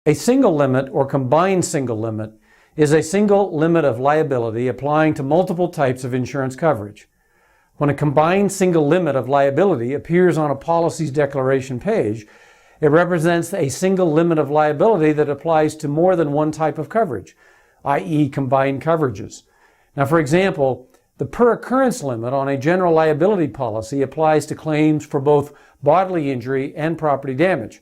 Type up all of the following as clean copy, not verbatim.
A single limit or combined single limit is a single limit of liability applying to multiple types of insurance coverage. When a combined single limit of liability appears on a policy's declaration page, it represents a single limit of liability that applies to more than one type of coverage, i.e. combined coverages. Now, for example, the per occurrence limit on a general liability policy applies to claims for both bodily injury and property damage.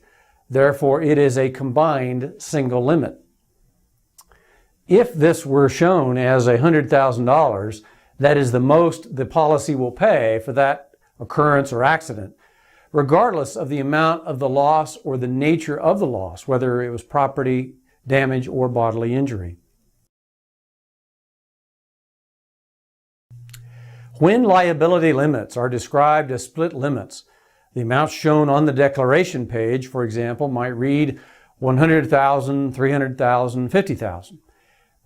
Therefore, it is a combined single limit. If this were shown as $100,000, that is the most the policy will pay for that occurrence or accident, regardless of the amount of the loss or the nature of the loss, whether it was property damage or bodily injury. When liability limits are described as split limits, the amounts shown on the declaration page, for example, might read $100,000, $300,000, $50,000,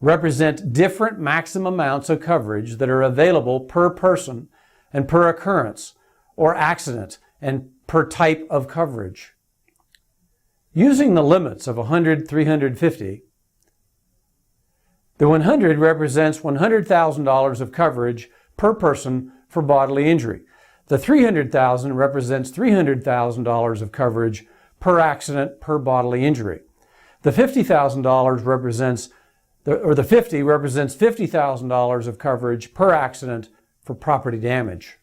represent different maximum amounts of coverage that are available per person and per occurrence or accident and per type of coverage. Using the limits of 100, 300, 50, the 100 represents $100,000 of coverage per person for bodily injury. The $300,000 represents $300,000 of coverage per accident per bodily injury. The $50,000 represents, the 50 represents $50,000 of coverage per accident for property damage.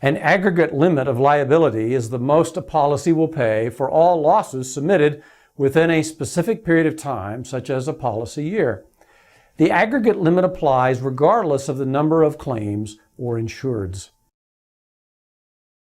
An aggregate limit of liability is the most a policy will pay for all losses submitted within a specific period of time, such as a policy year. The aggregate limit applies regardless of the number of claims or insureds.